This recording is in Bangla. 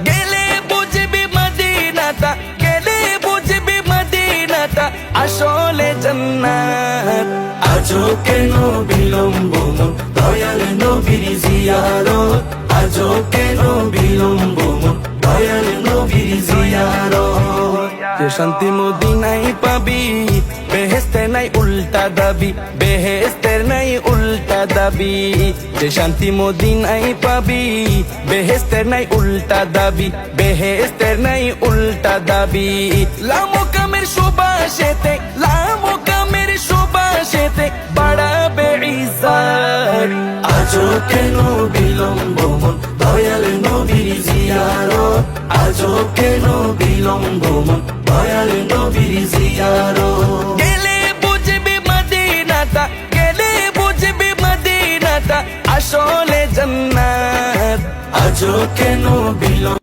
গেলে বুঝবি মদিনাটা, গেলে বুঝবি মদিনাটা আসলে জান্নাত। আজও কেন বিলম্ব মন দয়াল নবীর জিয়ারত, আজও কেন বিলম্ব মন দয়াল নবীর জিয়ারত। যে শান্তি মদিনায় পাবি, বেহেশতের নাই উল্টা দাবি, বেহেশতের নাই উল্টা দাবি। যে শান্তি মদিনায় পাবি, বেহেশতের নাই উল্টা দাবি, বেহেশতের নাই উল্টা দাবি। লামো কামের সুবাসেতে, লামো কামের সুবাসেতে বাড়াবে ইজ্জত। আজও কেন বিলম্ব মন দয়াল নবীর জিয়ারত, আজও কেন বিলম্ব মন দয়াল নবীর জিয়ারত। গেলে বুঝবি মদিনাটা, গেলে বুঝবি মদিনাটা আসলে জান্নাত। আজও কেন বিলম্ব